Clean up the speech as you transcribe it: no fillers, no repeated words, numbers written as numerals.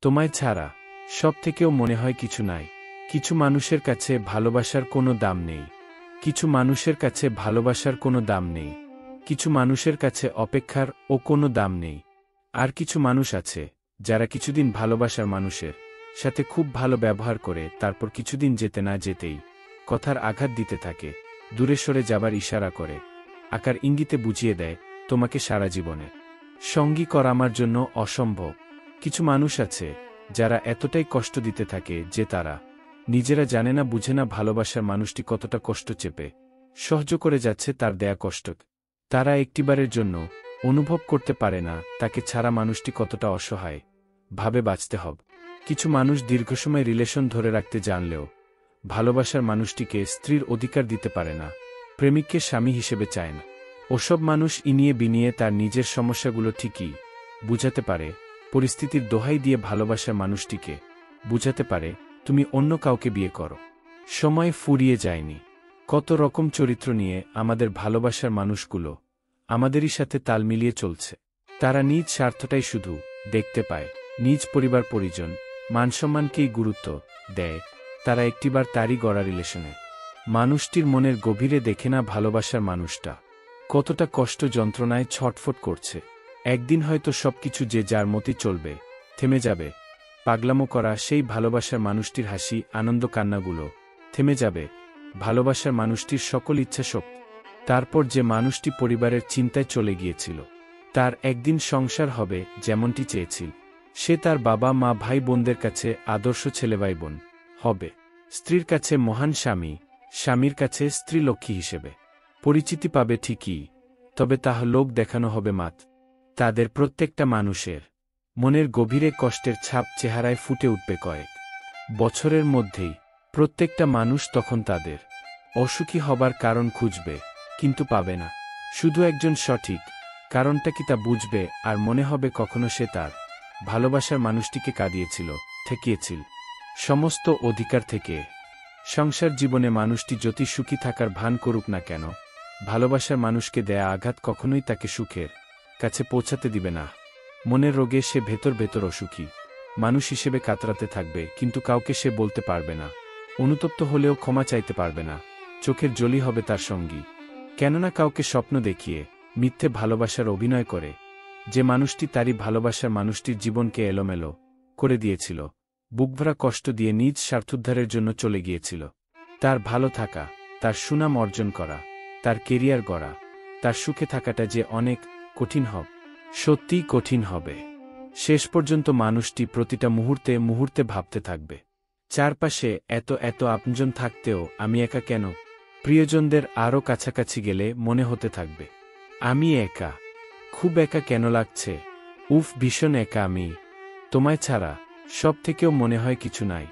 তোমায় ছাড়া সব থেকেও মনে হয় কিছু নাই। কিছু মানুষের কাছে ভালোবাসার কোনো দাম নেই। কিছু মানুষের কাছে ভালোবাসার কোনো দাম নেই। কিছু মানুষের কাছে অপেক্ষার ও কোনো দাম নেই। আর কিছু মানুষ আছে যারা কিছুদিন ভালোবাসার মানুষের সাথে খুব ভালো ব্যবহার করে, তারপর কিছুদিন যেতে না যেতেই কথার আঘাত দিতে থাকে, দূরে সরে যাবার ইশারা করে, আকার ইঙ্গিতে বুঝিয়ে দেয় তোমাকে সারা জীবনে সঙ্গী করা আমার জন্য অসম্ভব। কিছু মানুষ আছে যারা এতটাই কষ্ট দিতে থাকে যে তারা নিজেরা জানে না, বুঝে না ভালোবাসার মানুষটি কতটা কষ্ট চেপে সহ্য করে যাচ্ছে তার দেয়া কষ্ট। তারা একটিবারের জন্য অনুভব করতে পারে না তাকে ছাড়া মানুষটি কতটা অসহায় ভাবে বাঁচতে হবে। কিছু মানুষ দীর্ঘসময় রিলেশন ধরে রাখতে জানলেও ভালোবাসার মানুষটিকে স্ত্রীর অধিকার দিতে পারে না, প্রেমিককে স্বামী হিসেবে চায় না। ওসব মানুষ ইনিয়ে বিনিয়ে তার নিজের সমস্যাগুলো ঠিকই বুঝাতে পারে, পরিস্থিতির দোহাই দিয়ে ভালোবাসার মানুষটিকে বুঝাতে পারে তুমি অন্য কাউকে বিয়ে করো। সময় ফুরিয়ে যায়নি। কত রকম চরিত্র নিয়ে আমাদের ভালোবাসার মানুষগুলো আমাদেরই সাথে তাল মিলিয়ে চলছে। তারা নিজ স্বার্থটাই শুধু দেখতে পায়, নিজ পরিবার পরিজন মানসম্মানকেই গুরুত্ব দেয়। তারা একটিবার তারই গড়া রিলেশনে মানুষটির মনের গভীরে দেখে না ভালোবাসার মানুষটা কতটা কষ্ট যন্ত্রণায় ছটফট করছে। একদিন হয়তো সবকিছু যে যার মতো চলবে, থেমে যাবে। পাগলামো করা সেই ভালোবাসার মানুষটির হাসি আনন্দ কান্নাগুলো থেমে যাবে, ভালোবাসার মানুষটির সকল ইচ্ছা শক্তি। তারপর যে মানুষটি পরিবারের চিন্তায় চলে গিয়েছিল, তার একদিন সংসার হবে যেমনটি চেয়েছিল। সে তার বাবা মা ভাই বোনদের কাছে আদর্শ ছেলে ভাই বোন হবে, স্ত্রীর কাছে মহান স্বামী, স্বামীর কাছে স্ত্রী লক্ষ্মী হিসেবে পরিচিতি পাবে ঠিকই, তবে তা লোক দেখানো হবে মাত্র। তাদের প্রত্যেকটা মানুষের মনের গভীরে কষ্টের ছাপ চেহারায় ফুটে উঠবে কয়েক বছরের মধ্যেই। প্রত্যেকটা মানুষ তখন তাদের অসুখী হবার কারণ খুঁজবে, কিন্তু পাবে না। শুধু একজন সঠিক কারণটা কি তা বুঝবে, আর মনে হবে কখনো সে তার ভালোবাসার মানুষটিকে কাঁদিয়েছিল, ঠেকিয়েছিল সমস্ত অধিকার থেকে। সংসার জীবনে মানুষটি যতই সুখী থাকার ভান করুক না কেন, ভালোবাসার মানুষকে দেয়া আঘাত কখনোই তাকে সুখের কাছে পৌঁছাতে দিবে না। মনের রোগে সে ভেতর ভেতর অসুখী মানুষ হিসেবে কাতরাতে থাকবে, কিন্তু কাউকে সে বলতে পারবে না। অনুতপ্ত হলেও ক্ষমা চাইতে পারবে না। চোখের জলই হবে তার সঙ্গী। কেননা কাউকে স্বপ্ন দেখিয়ে মিথ্যে ভালোবাসার অভিনয় করে যে মানুষটি তারই ভালোবাসার মানুষটির জীবনকে এলোমেলো করে দিয়েছিল, বুকভরা কষ্ট দিয়ে নিজ স্বার্থোদ্ধারের জন্য চলে গিয়েছিল। তার ভালো থাকা, তার সুনাম অর্জন করা, তার কেরিয়ার গড়া, তার সুখে থাকাটা যে অনেক কঠিন হবে, সত্যিই কঠিন হবে। শেষ পর্যন্ত মানুষটি প্রতিটা মুহূর্তে মুহূর্তে ভাবতে থাকবে, চারপাশে এত এত আপনজন থাকতেও আমি একা কেন। প্রিয়জনদের আরও কাছাকাছি গেলে মনে হতে থাকবে আমি একা, খুব একা কেন লাগছে, উফ ভীষণ একা আমি, তোমায় ছাড়া সব থেকেও মনে হয় কিছু নাই।